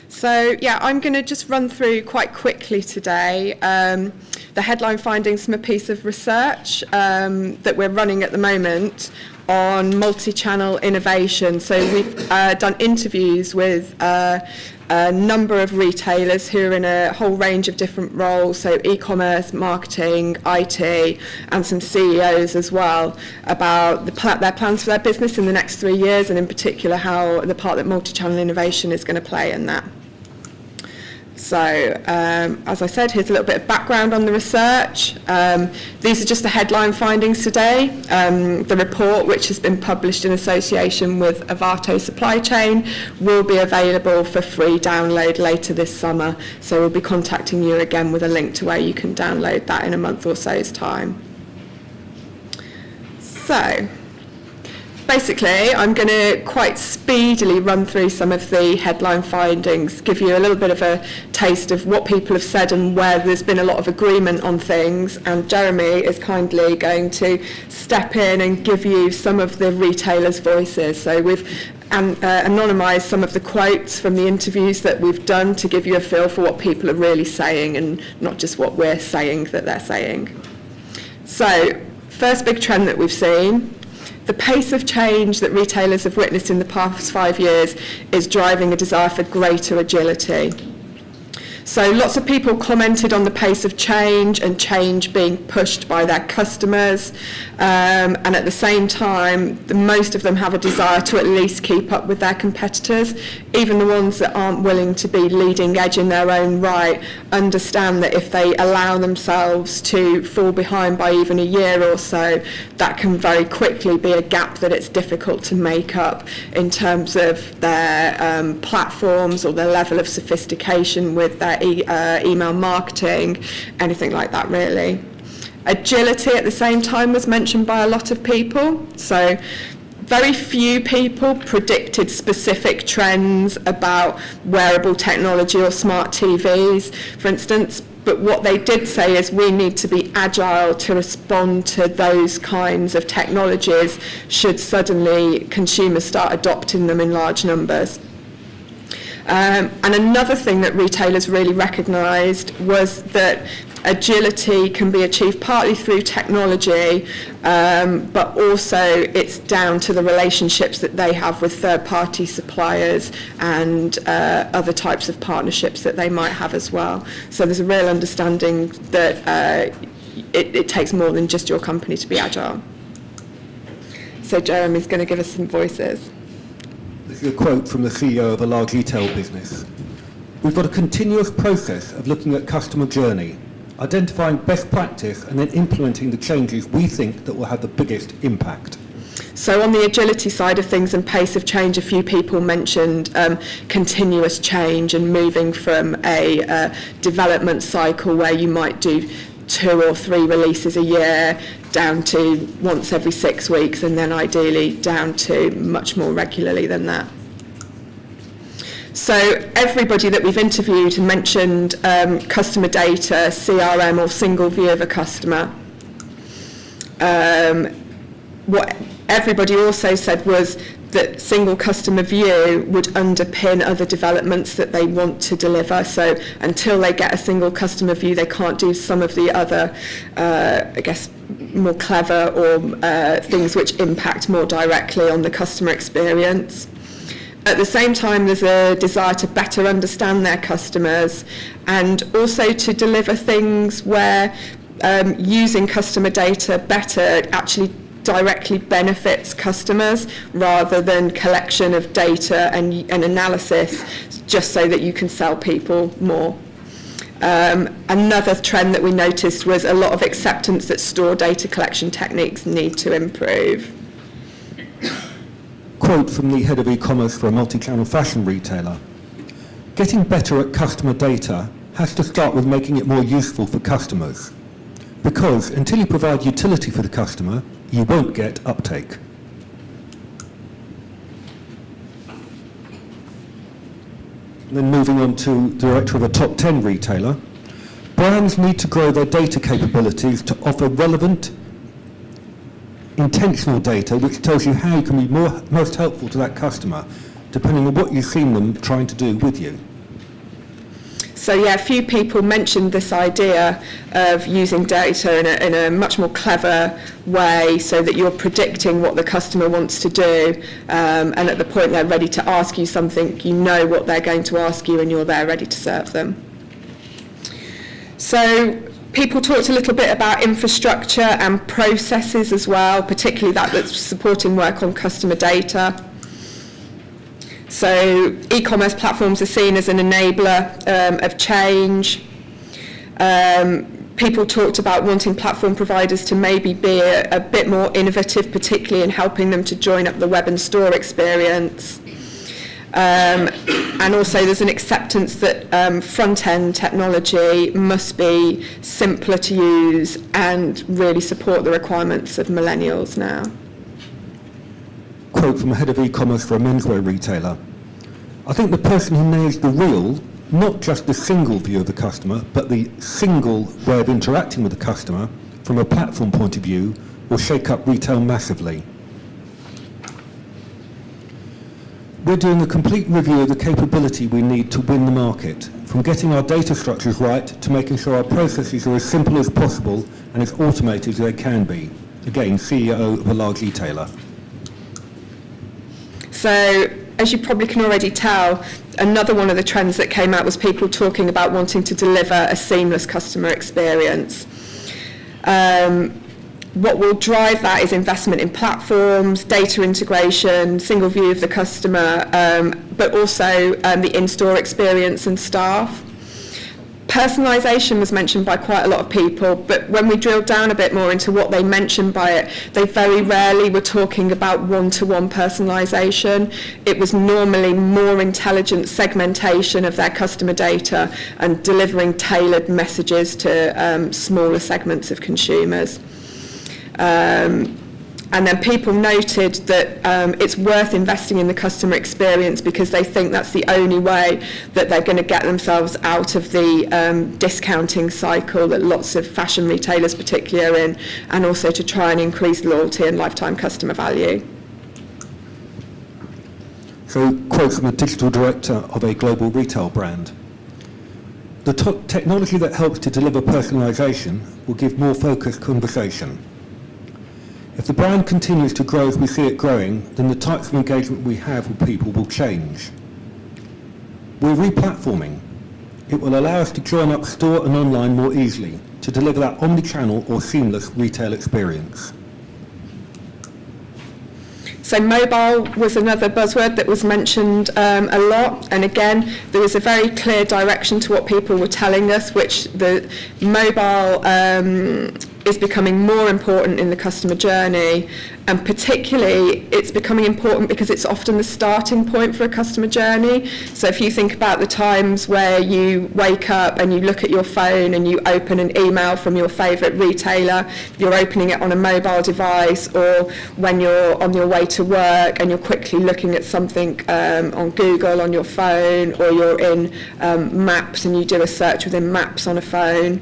So yeah, I'm going to just run through quite quickly today the headline findings from a piece of research that we're running at the moment on multi-channel innovation. So we've done interviews with a number of retailers who are in a whole range of different roles, so e-commerce, marketing, IT, and some CEOs as well, about their plans for their business in the next 3 years, and in particular how the part that multi-channel innovation is going to play in that. So, as I said, here's a little bit of background on the research. These are just the headline findings today. The report, which has been published in association with Avato Supply Chain, will be available for free download later this summer. So we'll be contacting you again with a link to where you can download that in a month or so's time. So, basically, I'm going to quite speedily run through some of the headline findings, give you a little bit of a taste of what people have said and where there's been a lot of agreement on things, and Jeremy is kindly going to step in and give you some of the retailers' voices. So we've anonymised some of the quotes from the interviews that we've done to give you a feel for what people are really saying and not just what we're saying that they're saying. So, first big trend that we've seen: the pace of change that retailers have witnessed in the past 5 years is driving a desire for greater agility. So lots of people commented on the pace of change and change being pushed by their customers, and at the same time, most of them have a desire to at least keep up with their competitors. Even the ones that aren't willing to be leading edge in their own right understand that if they allow themselves to fall behind by even a year or so, that can very quickly be a gap that it's difficult to make up in terms of their platforms or their level of sophistication with their email marketing, anything like that really. Agility at the same time was mentioned by a lot of people. So very few people predicted specific trends about wearable technology or smart TVs, for instance, but what they did say is we need to be agile to respond to those kinds of technologies should suddenly consumers start adopting them in large numbers. And another thing that retailers really recognised was that agility can be achieved partly through technology, but also it's down to the relationships that they have with third-party suppliers and other types of partnerships that they might have as well. So there's a real understanding that it takes more than just your company to be agile. So Jeremy's going to give us some voices. This is a quote from the CEO of a large retail business. We've got a continuous process of looking at customer journey, identifying best practice and then implementing the changes we think that will have the biggest impact. So on the agility side of things and pace of change, a few people mentioned continuous change and moving from a development cycle where you might do 2 or 3 releases a year down to once every 6 weeks, and then ideally down to much more regularly than that. So everybody that we've interviewed mentioned customer data, CRM or single view of a customer. What everybody also said was that single customer view would underpin other developments that they want to deliver. So until they get a single customer view, they can't do some of the other, I guess, more clever or things which impact more directly on the customer experience. At the same time, there's a desire to better understand their customers and also to deliver things where using customer data better actually directly benefits customers rather than collection of data and analysis just so that you can sell people more. Another trend that we noticed was a lot of acceptance that store data collection techniques need to improve. Quote from the head of e-commerce for a multi-channel fashion retailer. Getting better at customer data has to start with making it more useful for customers. Because until you provide utility for the customer, you won't get uptake. And then moving on to the director of a top 10 retailer, brands need to grow their data capabilities to offer relevant, intentional data which tells you how you can be most helpful to that customer, depending on what you've seen them trying to do with you. So yeah, a few people mentioned this idea of using data in a much more clever way so that you're predicting what the customer wants to do, and at the point they're ready to ask you something, you know what they're going to ask you and you're there ready to serve them. So people talked a little bit about infrastructure and processes as well, particularly that's supporting work on customer data. So e-commerce platforms are seen as an enabler of change. People talked about wanting platform providers to maybe be a bit more innovative, particularly in helping them to join up the web and store experience. And also there's an acceptance that front-end technology must be simpler to use and really support the requirements of millennials now. Quote from the head of e-commerce for a menswear retailer: "I think the person who nails the real, not just the single view of the customer, but the single way of interacting with the customer from a platform point of view, will shake up retail massively. We're doing a complete review of the capability we need to win the market, from getting our data structures right to making sure our processes are as simple as possible and as automated as they can be." Again, CEO of a large retailer. So, as you probably can already tell, another one of the trends that came out was people talking about wanting to deliver a seamless customer experience. What will drive that is investment in platforms, data integration, single view of the customer, but also the in-store experience and staff. Personalisation was mentioned by quite a lot of people, but when we drilled down a bit more into what they mentioned by it, they very rarely were talking about one-to-one personalisation. It was normally more intelligent segmentation of their customer data and delivering tailored messages to smaller segments of consumers. And then people noted that it's worth investing in the customer experience because they think that's the only way that they're going to get themselves out of the discounting cycle that lots of fashion retailers particularly are in, and also to try and increase loyalty and lifetime customer value. So, quote from a digital director of a global retail brand: "The technology that helps to deliver personalisation will give more focused conversation. If the brand continues to grow as we see it growing, then the types of engagement we have with people will change. We're replatforming. It will allow us to join up store and online more easily to deliver that omni-channel or seamless retail experience." So mobile was another buzzword that was mentioned a lot, and again there was a very clear direction to what people were telling us, which the mobile is becoming more important in the customer journey, and particularly it's becoming important because it's often the starting point for a customer journey. So if you think about the times where you wake up and you look at your phone and you open an email from your favourite retailer, you're opening it on a mobile device, or when you're on your way to work and you're quickly looking at something on Google on your phone, or you're in Maps and you do a search within Maps on a phone.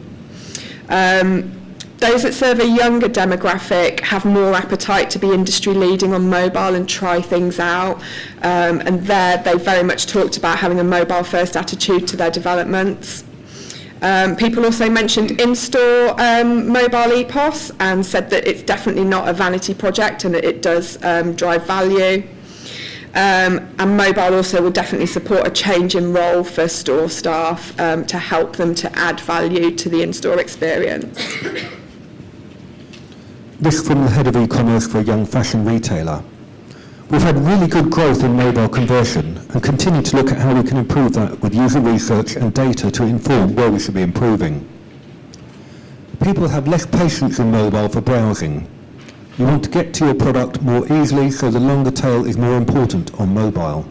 Those that serve a younger demographic have more appetite to be industry leading on mobile and try things out, and there they very much talked about having a mobile first attitude to their developments. People also mentioned in-store mobile EPOS and said that it's definitely not a vanity project and that it does drive value. And mobile also will definitely support a change in role for store staff to help them to add value to the in-store experience. This from the head of e-commerce for a young fashion retailer: "We've had really good growth in mobile conversion and continue to look at how we can improve that with user research and data to inform where we should be improving. People have less patience in mobile for browsing. You want to get to your product more easily, so the longer tail is more important on mobile.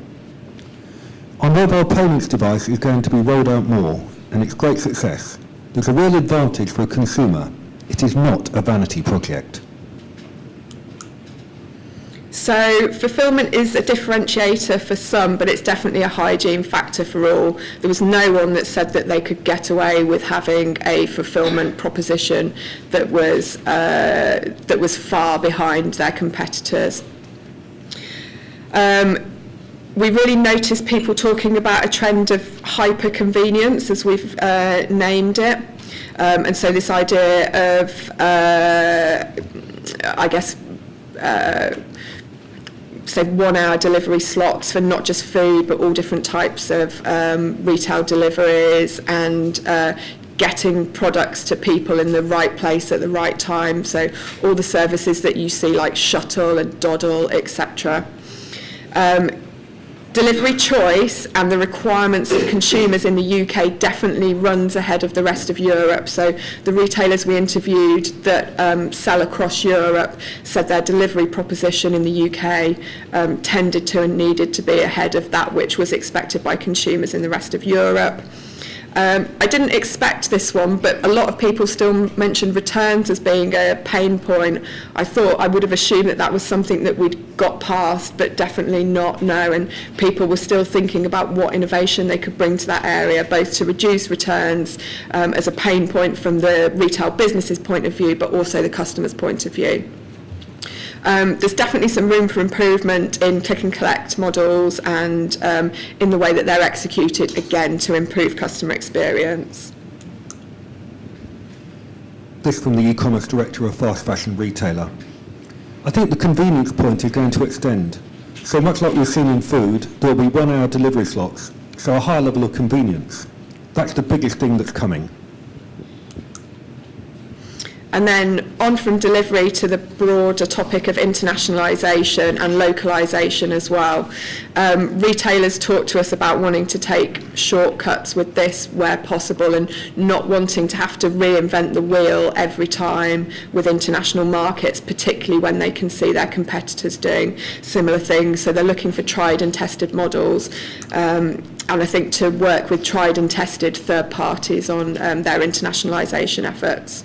Our mobile payments device is going to be rolled out more, and it's great success. There's a real advantage for a consumer. It is not a vanity project." So fulfilment is a differentiator for some, but it's definitely a hygiene factor for all. There was no one that said that they could get away with having a fulfilment proposition that was far behind their competitors. We really notice people talking about a trend of hyper-convenience, as we've named it. And so this idea of, say 1 hour delivery slots for not just food, but all different types of retail deliveries, and getting products to people in the right place at the right time. So all the services that you see, like shuttle and doddle, etc. Delivery choice and the requirements of consumers in the UK definitely runs ahead of the rest of Europe. So the retailers we interviewed that sell across Europe said their delivery proposition in the UK tended to and needed to be ahead of that which was expected by consumers in the rest of Europe. I didn't expect this one, but a lot of people still mentioned returns as being a pain point. I thought I would have assumed that that was something that we'd got past, but definitely not, no. And people were still thinking about what innovation they could bring to that area, both to reduce returns as a pain point from the retail business's point of view, but also the customer's point of view. There's definitely some room for improvement in click and collect models and in the way that they're executed, again, to improve customer experience. This from the e-commerce director of fast fashion retailer. I think the convenience point is going to extend. So much like we've seen in food, there will be 1 hour delivery slots, so a higher level of convenience. That's the biggest thing that's coming. And then on from delivery to the broader topic of internationalisation and localisation as well. Retailers talk to us about wanting to take shortcuts with this where possible and not wanting to have to reinvent the wheel every time with international markets, particularly when they can see their competitors doing similar things. So they're looking for tried and tested models. And I think to work with tried and tested third parties on their internationalisation efforts.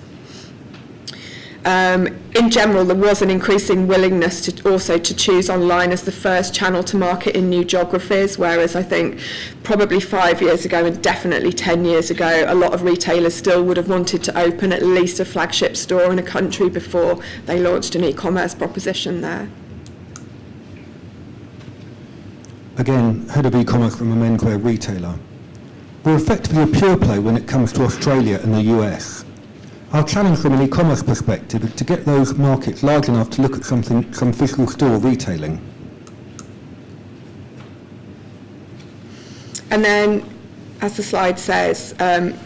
In general, there was an increasing willingness to choose online as the first channel to market in new geographies, whereas I think probably 5 years ago and definitely 10 years ago, a lot of retailers still would have wanted to open at least a flagship store in a country before they launched an e-commerce proposition there. Again, head of e-commerce from a menswear retailer. We're effectively a pure play when it comes to Australia and the US. Our challenge from an e-commerce perspective is to get those markets large enough to look at some physical store retailing. And then, as the slide says,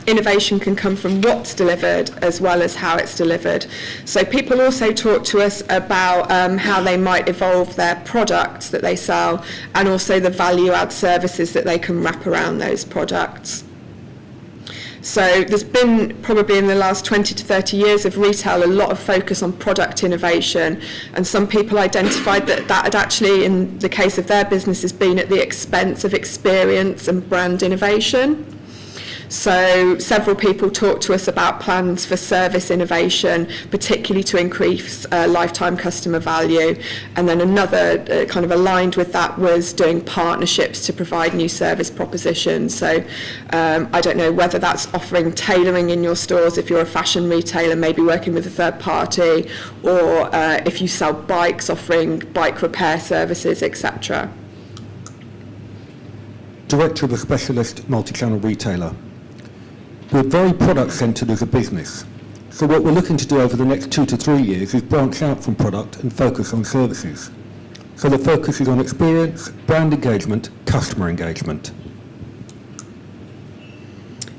innovation can come from what's delivered as well as how it's delivered. So people also talk to us about how they might evolve their products that they sell and also the value-add services that they can wrap around those products. So there's been probably in the last 20 to 30 years of retail a lot of focus on product innovation, and some people identified that had actually, in the case of their businesses, been at the expense of experience and brand innovation. So several people talked to us about plans for service innovation, particularly to increase lifetime customer value. And then another kind of aligned with that was doing partnerships to provide new service propositions. So I don't know whether that's offering tailoring in your stores if you're a fashion retailer, maybe working with a third party, or if you sell bikes, offering bike repair services, etc. Director of a specialist multi-channel retailer. We're very product-centred as a business, so what we're looking to do over the next 2 to 3 years is branch out from product and focus on services. So the focus is on experience, brand engagement, customer engagement.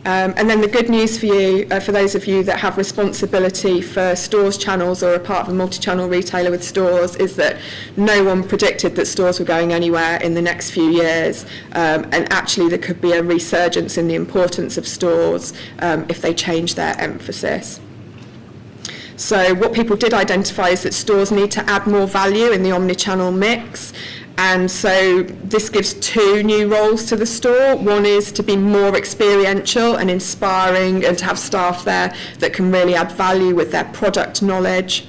And then the good news for you, for those of you that have responsibility for stores channels or are part of a multi-channel retailer with stores, is that no one predicted that stores were going anywhere in the next few years, and actually there could be a resurgence in the importance of stores if they change their emphasis. So what people did identify is that stores need to add more value in the omni-channel mix. And so this gives 2 new roles to the store. One is to be more experiential and inspiring and to have staff there that can really add value with their product knowledge.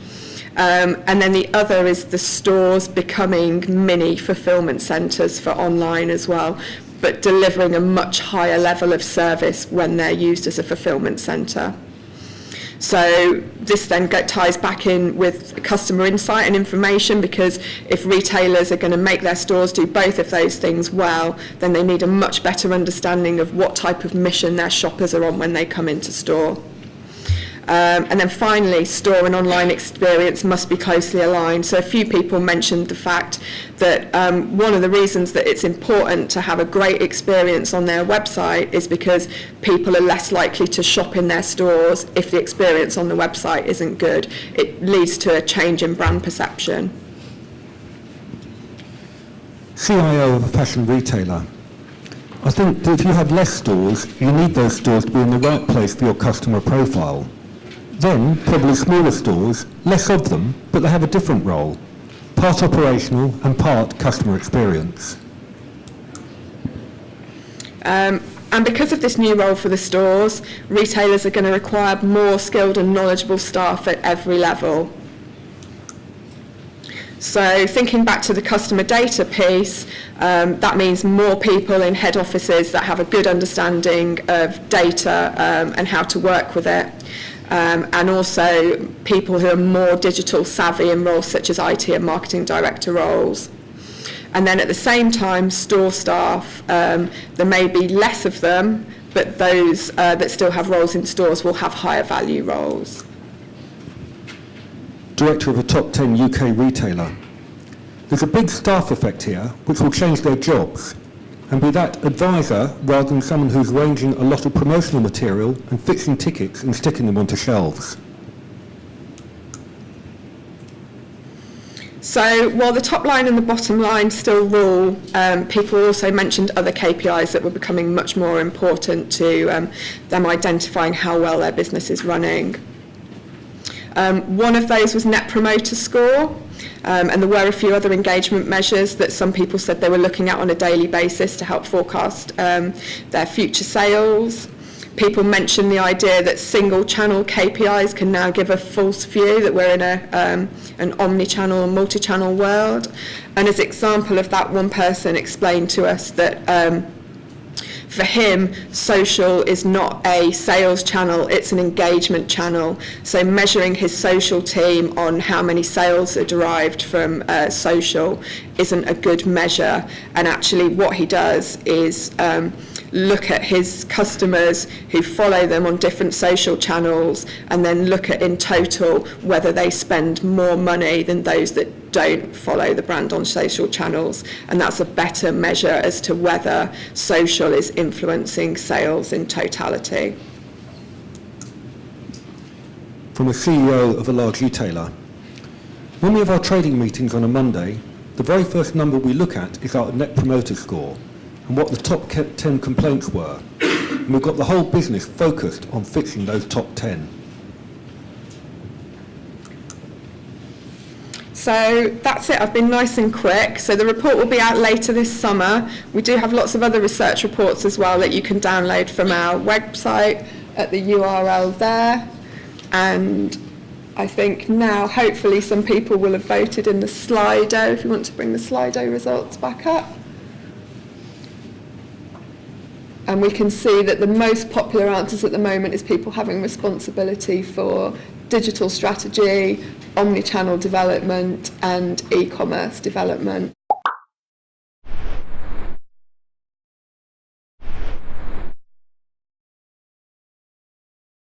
And then the other is the stores becoming mini fulfillment centres for online as well, but delivering a much higher level of service when they're used as a fulfillment centre. So this then ties back in with customer insight and information, because if retailers are going to make their stores do both of those things well, then they need a much better understanding of what type of mission their shoppers are on when they come into store. And then finally, store and online experience must be closely aligned. So a few people mentioned the fact that one of the reasons that it's important to have a great experience on their website is because people are less likely to shop in their stores if the experience on the website isn't good. It leads to a change in brand perception. CIO of a fashion retailer. I think that if you have less stores, you need those stores to be in the right place for your customer profile. Then, probably smaller stores, less of them, but they have a different role, part operational and part customer experience. And because of this new role for the stores, retailers are going to require more skilled and knowledgeable staff at every level. So thinking back to the customer data piece, that means more people in head offices that have a good understanding of data and how to work with it. And also people who are more digital savvy in roles such as IT and marketing director roles. And then at the same time, store staff, there may be less of them, but those that still have roles in stores will have higher value roles. Director of a top 10 UK retailer. There's a big staff effect here which will change their jobs and be that advisor rather than someone who's arranging a lot of promotional material and fixing tickets and sticking them onto shelves. So while the top line and the bottom line still rule, people also mentioned other KPIs that were becoming much more important to them identifying how well their business is running. One of those was Net Promoter Score, and there were a few other engagement measures that some people said they were looking at on a daily basis to help forecast their future sales. People mentioned the idea that single channel KPIs can now give a false view that we're in an omni-channel and multi-channel world. And as an example of that, one person explained to us that for him, social is not a sales channel, it's an engagement channel. So measuring his social team on how many sales are derived from social isn't a good measure. And actually what he does is look at his customers who follow them on different social channels and then look at in total whether they spend more money than those that don't follow the brand on social channels, and that's a better measure as to whether social is influencing sales in totality. From a CEO of a large retailer. When we have our trading meetings on a Monday, the very first number we look at is our Net Promoter Score and what the top 10 complaints were. And we've got the whole business focused on fixing those top 10. So that's it. I've been nice and quick. So the report will be out later this summer. We do have lots of other research reports as well that you can download from our website at the URL there. And I think now hopefully some people will have voted in the Slido, if you want to bring the Slido results back up. And we can see that the most popular answers at the moment is people having responsibility for digital strategy, omni-channel development and e-commerce development.